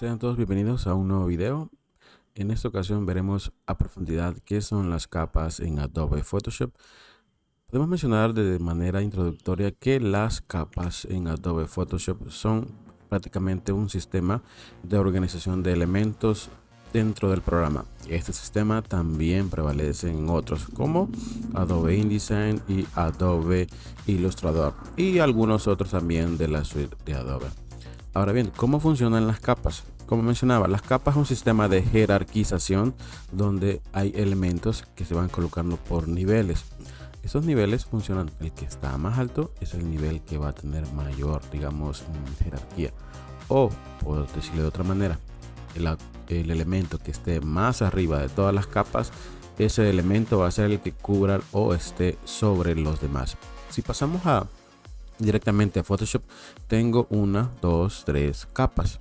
Sean todos bienvenidos a un nuevo video. En esta ocasión veremos a profundidad qué son las capas en Adobe Photoshop. Podemos mencionar de manera introductoria que las capas en Adobe Photoshop son prácticamente un sistema de organización de elementos dentro del programa. Este sistema también prevalece en otros como Adobe InDesign y Adobe Illustrator y algunos otros también de la suite de Adobe. Ahora bien, ¿cómo funcionan las capas? Como mencionaba, las capas es un sistema de jerarquización donde hay elementos que se van colocando por niveles. Estos niveles funcionan, el que está más alto es el nivel que va a tener mayor, digamos, jerarquía. O, por decirlo de otra manera, el elemento que esté más arriba de todas las capas, ese elemento va a ser el que cubra o esté sobre los demás. Si pasamos directamente a Photoshop, tengo 1, 2, 3 capas.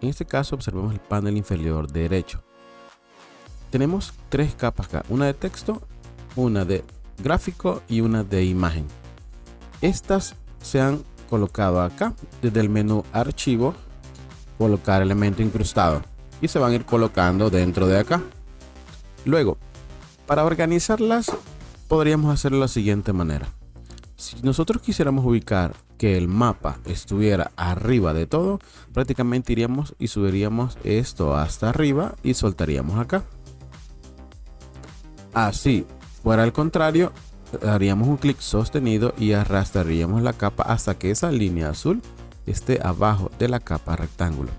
En este caso observemos el panel inferior derecho. Tenemos 3 capas acá, una de texto, una de gráfico y una de imagen. Estas se han colocado acá desde el menú archivo, colocar elemento incrustado, y se van a ir colocando dentro de acá. Luego, para organizarlas podríamos hacerlo de la siguiente manera. Si nosotros quisiéramos ubicar que el mapa estuviera arriba de todo, prácticamente iríamos y subiríamos esto hasta arriba y soltaríamos acá. Así fuera al contrario, haríamos un clic sostenido y arrastraríamos la capa hasta que esa línea azul esté abajo de la capa rectángulo.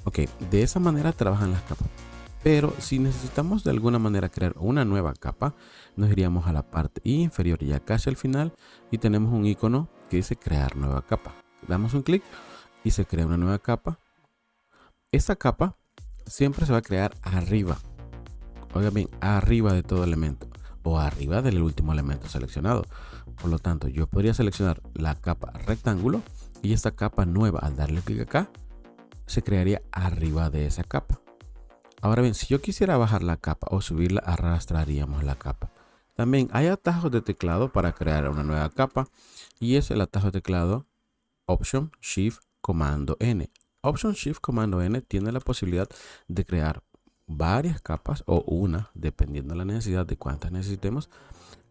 Ok, de esa manera trabajan las capas. Pero si necesitamos de alguna manera crear una nueva capa, nos iríamos a la parte inferior ya casi al final y tenemos un icono que dice crear nueva capa. Damos un clic y se crea una nueva capa. Esta capa siempre se va a crear arriba. Oigan bien, arriba de todo elemento o arriba del último elemento seleccionado. Por lo tanto, yo podría seleccionar la capa rectángulo y esta capa nueva, al darle clic acá, se crearía arriba de esa capa. Ahora bien, si yo quisiera bajar la capa o subirla, arrastraríamos la capa. También hay atajos de teclado para crear una nueva capa y es el atajo de teclado Option Shift Comando N. Option Shift Comando N tiene la posibilidad de crear varias capas o una, dependiendo de la necesidad de cuántas necesitemos,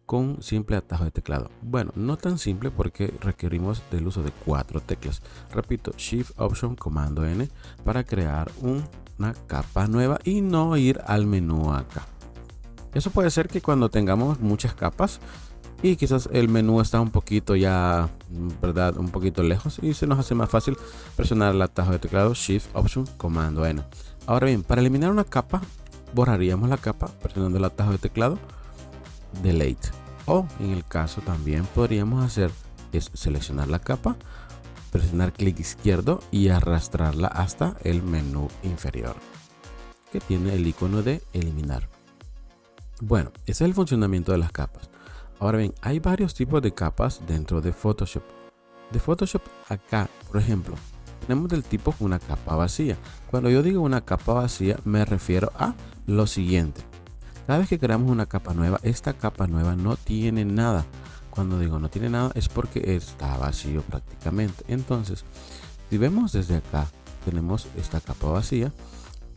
con simple atajo de teclado. Bueno, no tan simple porque requerimos del uso de 4 teclas. Repito, Shift Option Comando N para crear una capa nueva y no ir al menú acá. Eso puede ser que cuando tengamos muchas capas y quizás el menú está un poquito ya, ¿verdad? Un poquito lejos y se nos hace más fácil presionar el atajo de teclado Shift Option Comando N. Ahora bien, para eliminar una capa, borraríamos la capa presionando el atajo de teclado Delete. O en el caso también podríamos hacer es seleccionar la capa, presionar clic izquierdo y arrastrarla hasta el menú inferior que tiene el icono de eliminar. Bueno, ese es el funcionamiento de las capas. Ahora bien, hay varios tipos de capas dentro de Photoshop. De Photoshop acá, por ejemplo, tenemos del tipo una capa vacía. Cuando yo digo una capa vacía me refiero a lo siguiente. Cada vez que creamos una capa nueva, esta capa nueva no tiene nada. Cuando digo no tiene nada es porque está vacío prácticamente. Entonces, si vemos desde acá, tenemos esta capa vacía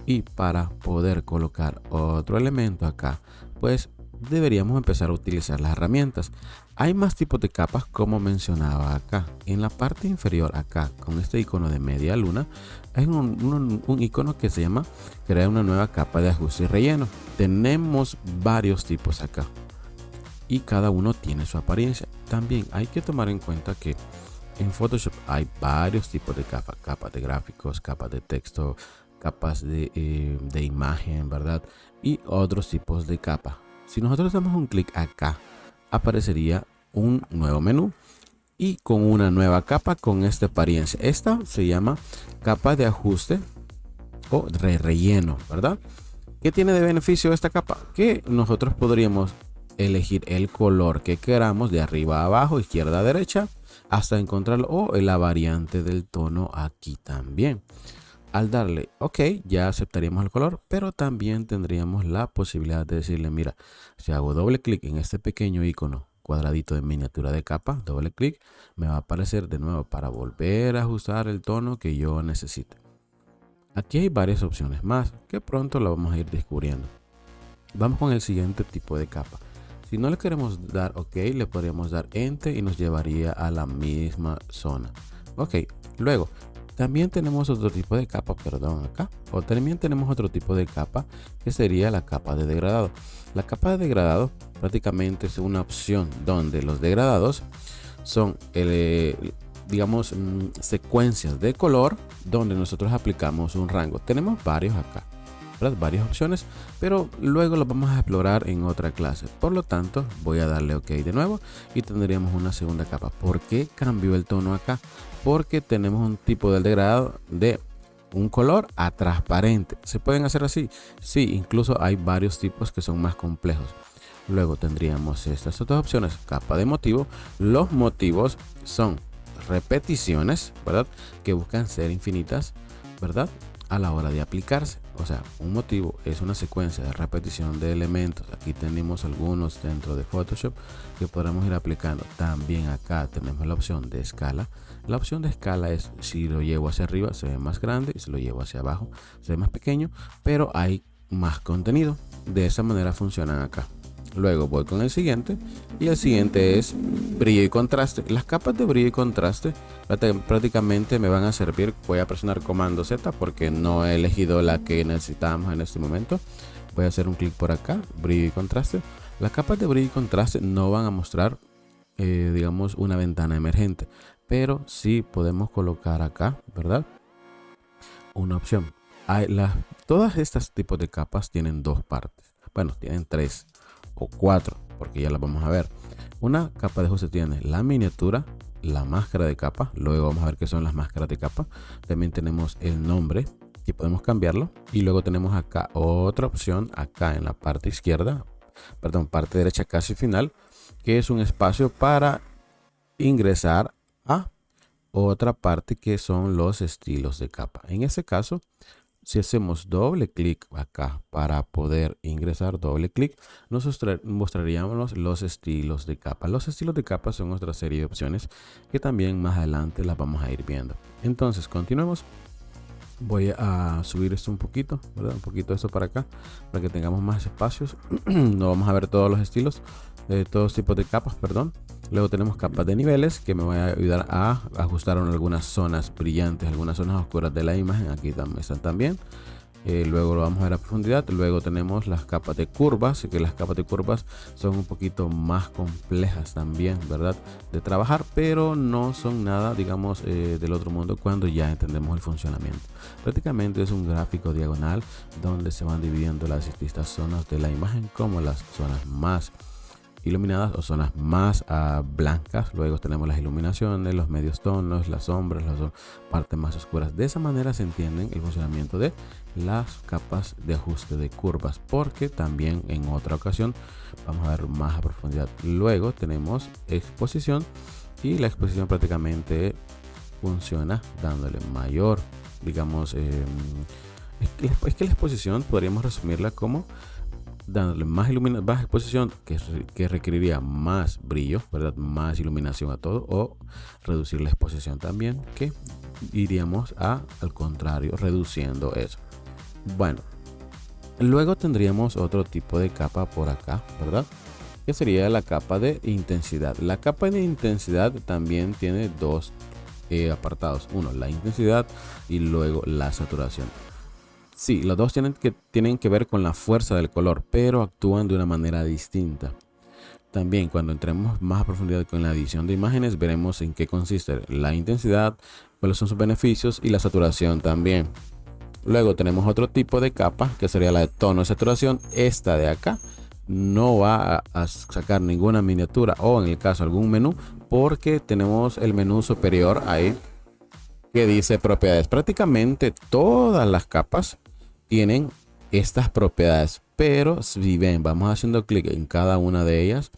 y para poder colocar otro elemento acá, pues deberíamos empezar a utilizar las herramientas. Hay más tipos de capas como mencionaba acá. En la parte inferior acá, con este icono de media luna, hay un icono que se llama crear una nueva capa de ajuste y relleno. Tenemos varios tipos acá y cada uno tiene su apariencia. También hay que tomar en cuenta que en Photoshop hay varios tipos de capas. Capas de gráficos, capas de texto, capas de imagen, ¿verdad? Y otros tipos de capas. Si nosotros damos un clic acá, aparecería un nuevo menú y con una nueva capa con esta apariencia. Esta se llama capa de ajuste o relleno, ¿verdad? ¿Qué tiene de beneficio esta capa? Que nosotros podríamos elegir el color que queramos de arriba a abajo, izquierda a derecha, hasta encontrarlo o la variante del tono aquí también. Al darle OK ya aceptaríamos el color, pero también tendríamos la posibilidad de decirle, mira, si hago doble clic en este pequeño icono cuadradito de miniatura de capa, doble clic, me va a aparecer de nuevo para volver a ajustar el tono que yo necesite. Aquí hay varias opciones más que pronto lo vamos a ir descubriendo. Vamos con el siguiente tipo de capa. Si no le queremos dar OK, le podríamos dar Enter y nos llevaría a la misma zona. Ok, luego también tenemos otro tipo de capa, perdón, acá. O también tenemos otro tipo de capa que sería la capa de degradado. La capa de degradado prácticamente es una opción donde los degradados son digamos secuencias de color donde nosotros aplicamos un rango. Tenemos varios acá, ¿verdad? Varias opciones, pero luego lo vamos a explorar en otra clase. Por lo tanto, voy a darle OK de nuevo y tendríamos una segunda capa. ¿Por qué cambió el tono acá? Porque tenemos un tipo de degradado de un color a transparente. ¿Se pueden hacer así? Sí, incluso hay varios tipos que son más complejos. Luego tendríamos estas otras opciones, capa de motivo. Los motivos son repeticiones, ¿verdad? Que buscan ser infinitas, ¿verdad? A la hora de aplicarse. O sea, un motivo es una secuencia de repetición de elementos. Aquí tenemos algunos dentro de Photoshop que podremos ir aplicando. También acá tenemos la opción de escala. La opción de escala es si lo llevo hacia arriba se ve más grande y si lo llevo hacia abajo se ve más pequeño, pero hay más contenido. De esa manera funcionan acá. Luego voy con el siguiente y el siguiente es brillo y contraste. Las capas de brillo y contraste prácticamente me van a servir. Voy a presionar comando Z porque no he elegido la que necesitamos en este momento. Voy a hacer un clic por acá, brillo y contraste. Las capas de brillo y contraste no van a mostrar digamos una ventana emergente, pero sí podemos colocar acá, ¿verdad? Una opción. Todas estas tipos de capas tienen dos partes. Bueno, tienen tres o cuatro, porque ya las vamos a ver. Una capa de ajuste tiene la miniatura, la máscara de capa. Luego vamos a ver qué son las máscaras de capa. También tenemos el nombre, que podemos cambiarlo. Y luego tenemos acá otra opción, acá en la parte izquierda, perdón, parte derecha casi final, que es un espacio para ingresar a otra parte que son los estilos de capa. En ese caso, si hacemos doble clic acá para poder ingresar, doble clic, nos mostraríamos los estilos de capa. Los estilos de capa son otra serie de opciones que también más adelante las vamos a ir viendo. Entonces, continuemos. Voy a subir esto un poquito, ¿verdad? Un poquito esto para acá, para que tengamos más espacios. No vamos a ver todos los estilos, todos tipos de capas, perdón. Luego tenemos capas de niveles que me van a ayudar a ajustar en algunas zonas brillantes, algunas zonas oscuras de la imagen. Aquí están también. Luego lo vamos a ver a profundidad. Luego tenemos las capas de curvas, que las capas de curvas son un poquito más complejas también, ¿verdad? De trabajar, pero no son nada, digamos, del otro mundo cuando ya entendemos el funcionamiento. Prácticamente es un gráfico diagonal donde se van dividiendo las distintas zonas de la imagen, como las zonas más iluminadas o zonas más blancas. Luego tenemos las iluminaciones, los medios tonos, las sombras, las partes más oscuras. De esa manera se entiende el funcionamiento de las capas de ajuste de curvas, porque también en otra ocasión vamos a ver más a profundidad. Luego tenemos exposición, y la exposición prácticamente funciona dándole mayor, digamos, es que la exposición podríamos resumirla como dándole más exposición, que requeriría más brillo, ¿verdad? Más iluminación a todo, o reducir la exposición también, que iríamos al contrario, reduciendo eso. Bueno, luego tendríamos otro tipo de capa por acá, ¿verdad? Que sería la capa de intensidad. La capa de intensidad también tiene dos apartados. Uno, la intensidad, y luego la saturación. Sí, los dos tienen que ver con la fuerza del color, pero actúan de una manera distinta. También cuando entremos más a profundidad con la edición de imágenes, veremos en qué consiste la intensidad, cuáles son sus beneficios, y la saturación también. Luego tenemos otro tipo de capa, que sería la de tono de saturación. Esta de acá no va a sacar ninguna miniatura o en el caso algún menú, porque tenemos el menú superior ahí que dice propiedades. Prácticamente todas las capas tienen estas propiedades, pero si ven, vamos haciendo clic en cada una de ellas,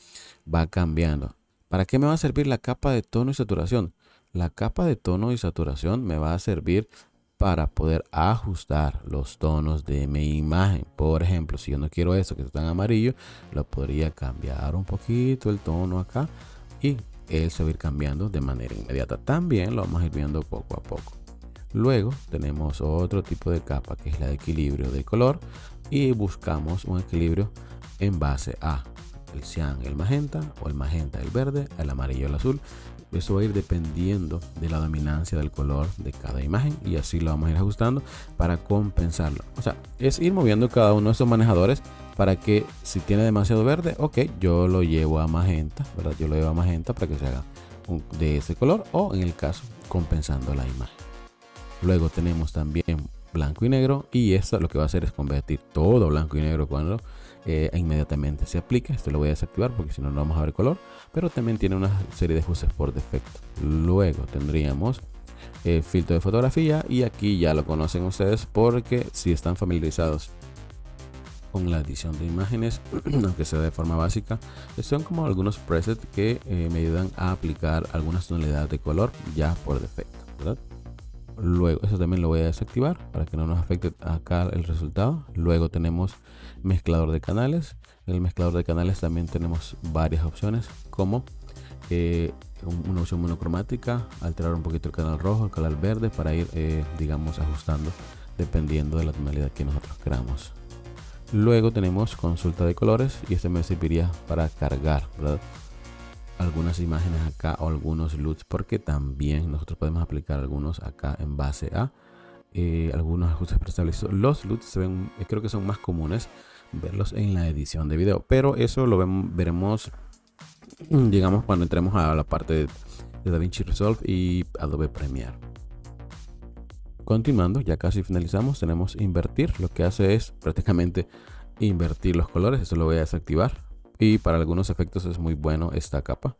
va cambiando. ¿Para qué me va a servir la capa de tono y saturación? La capa de tono y saturación me va a servir para poder ajustar los tonos de mi imagen. Por ejemplo, si yo no quiero eso que está en amarillo, lo podría cambiar un poquito el tono acá, y él se va a ir cambiando de manera inmediata. También lo vamos a ir viendo poco a poco. Luego tenemos otro tipo de capa que es la de equilibrio de color y buscamos un equilibrio en base a el cian, el magenta, o el magenta, el verde, el amarillo, el azul. Eso va a ir dependiendo de la dominancia del color de cada imagen y así lo vamos a ir ajustando para compensarlo. O sea, es ir moviendo cada uno de estos manejadores para que si tiene demasiado verde, ok, yo lo llevo a magenta, ¿verdad? Yo lo llevo a magenta para que se haga de ese color, o en el caso compensando la imagen. Luego tenemos también blanco y negro, y esto lo que va a hacer es convertir todo blanco y negro cuando inmediatamente se aplica. Esto lo voy a desactivar porque si no, no vamos a ver color, pero también tiene una serie de ajustes por defecto. Luego tendríamos filtro de fotografía, y aquí ya lo conocen ustedes porque si están familiarizados con la edición de imágenes, aunque sea de forma básica, son como algunos presets que me ayudan a aplicar algunas tonalidades de color ya por defecto, ¿verdad? Luego eso también lo voy a desactivar para que no nos afecte acá el resultado. Luego tenemos mezclador de canales. En el mezclador de canales también tenemos varias opciones, como una opción monocromática, alterar un poquito el canal rojo, el canal verde, para ir digamos ajustando dependiendo de la tonalidad que nosotros queramos. Luego tenemos consulta de colores, y este me serviría para cargar, ¿verdad?, algunas imágenes acá o algunos LUTs, porque también nosotros podemos aplicar algunos acá en base a algunos ajustes preestablecidos. Los LUTs se ven, creo que son más comunes verlos en la edición de video, pero eso lo veremos digamos cuando entremos a la parte de DaVinci Resolve y Adobe Premiere. Continuando, ya casi finalizamos, tenemos invertir. Lo que hace es prácticamente invertir los colores. Eso lo voy a desactivar, y para algunos efectos es muy bueno esta capa.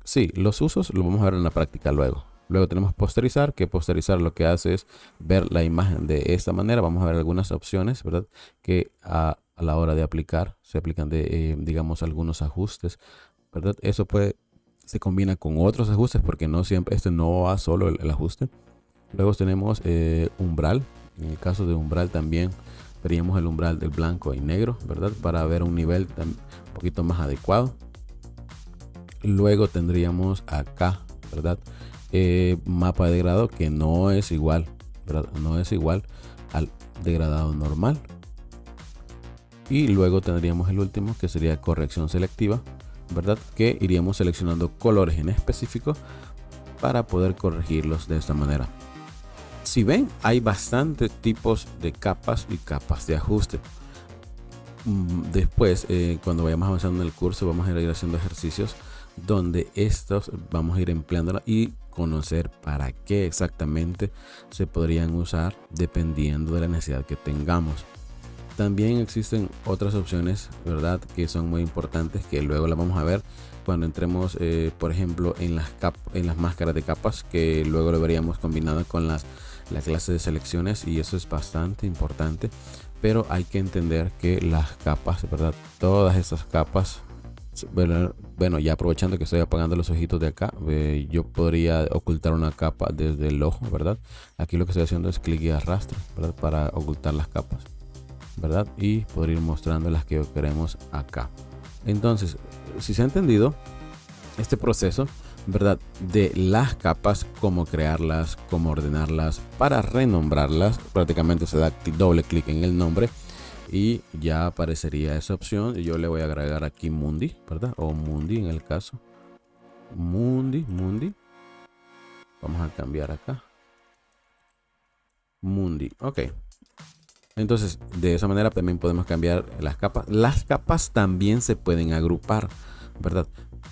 Sí, los usos lo vamos a ver en la práctica luego. Luego tenemos posterizar, que posterizar lo que hace es ver la imagen de esta manera. Vamos a ver algunas opciones, ¿verdad?, que a la hora de aplicar se aplican digamos algunos ajustes, ¿verdad? Eso se combina con otros ajustes porque no siempre, no va solo el ajuste. Luego tenemos umbral. En el caso de umbral también veríamos el umbral del blanco y negro, ¿verdad?, para ver un nivel un poquito más adecuado. Luego tendríamos acá, ¿verdad?, mapa de degradado, que no es igual, ¿verdad?, no es igual al degradado normal. Y luego tendríamos el último, que sería corrección selectiva, ¿verdad?, que iríamos seleccionando colores en específico para poder corregirlos de esta manera. Si ven, hay bastantes tipos de capas y capas de ajuste. Después, cuando vayamos avanzando en el curso, vamos a ir haciendo ejercicios donde estos vamos a ir empleándola y conocer para qué exactamente se podrían usar dependiendo de la necesidad que tengamos. También existen otras opciones, ¿verdad?, que son muy importantes, que luego las vamos a ver cuando entremos, por ejemplo, en las máscaras de capas, que luego lo veríamos combinado con la clase de selecciones, y eso es bastante importante. Pero hay que entender que las capas, ¿verdad?, todas estas capas, bueno, ya aprovechando que estoy apagando los ojitos de acá, yo podría ocultar una capa desde el ojo, ¿verdad? Aquí lo que estoy haciendo es clic y arrastre, ¿verdad?, para ocultar las capas, ¿verdad?, y poder ir mostrando las que queremos acá. Entonces, si se ha entendido este proceso, ¿verdad?, de las capas, cómo crearlas, cómo ordenarlas, para renombrarlas, prácticamente se da doble clic en el nombre y ya aparecería esa opción. Yo le voy a agregar aquí Mundi, ¿verdad?, o Mundi en el caso. Mundi. Vamos a cambiar acá. Mundi, ok. Entonces, de esa manera también podemos cambiar las capas. Las capas también se pueden agrupar, ¿verdad?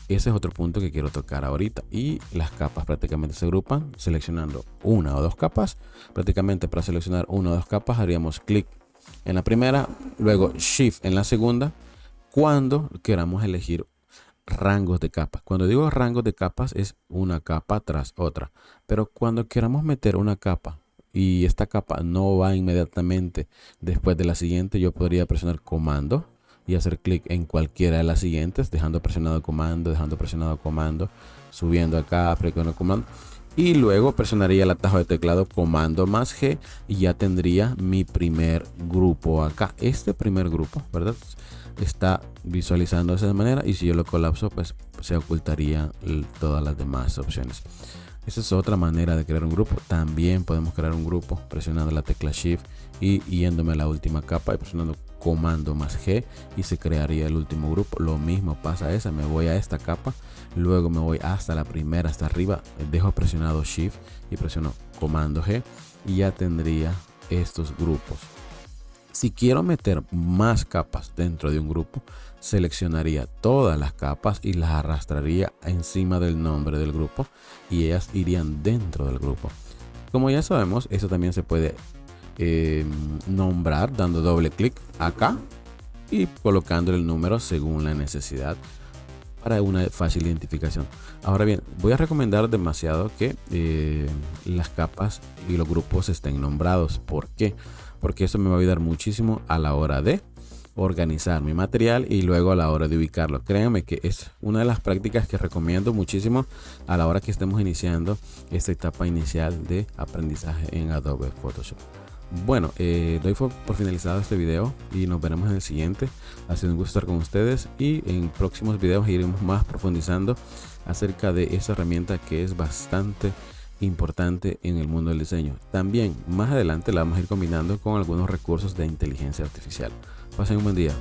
Ese es otro punto que quiero tocar ahorita. Y las capas prácticamente se agrupan seleccionando una o dos capas. Prácticamente para seleccionar una o dos capas haríamos clic en la primera, luego Shift en la segunda, cuando queramos elegir rangos de capas. Cuando digo rangos de capas es una capa tras otra. Pero cuando queramos meter una capa y esta capa no va inmediatamente después de la siguiente, yo podría presionar comando y hacer clic en cualquiera de las siguientes, dejando presionado comando, subiendo acá, presionando comando, y luego presionaría el atajo de teclado comando más G y ya tendría mi primer grupo acá. Este primer grupo, ¿verdad?, está visualizando de esa manera, y si yo lo colapso, pues se ocultarían todas las demás opciones. Esa es otra manera de crear un grupo. También podemos crear un grupo presionando la tecla Shift y yéndome a la última capa y presionando comando más G y se crearía el último grupo. Lo mismo pasa a esa, me voy a esta capa, luego me voy hasta la primera, hasta arriba, dejo presionado Shift y presiono comando G y ya tendría estos grupos. Si quiero meter más capas dentro de un grupo, seleccionaría todas las capas y las arrastraría encima del nombre del grupo y ellas irían dentro del grupo. Como ya sabemos, eso también se puede nombrar dando doble clic acá y colocando el número según la necesidad para una fácil identificación. Ahora bien, voy a recomendar demasiado que las capas y los grupos estén nombrados. ¿Por qué? Porque eso me va a ayudar muchísimo a la hora de organizar mi material y luego a la hora de ubicarlo. Créanme que es una de las prácticas que recomiendo muchísimo a la hora que estemos iniciando esta etapa inicial de aprendizaje en Adobe Photoshop. Bueno, doy por finalizado este video y nos veremos en el siguiente. Ha sido un gusto estar con ustedes y en próximos videos iremos más profundizando acerca de esta herramienta que es bastante importante en el mundo del diseño. También más adelante la vamos a ir combinando con algunos recursos de inteligencia artificial. Pasen un buen día.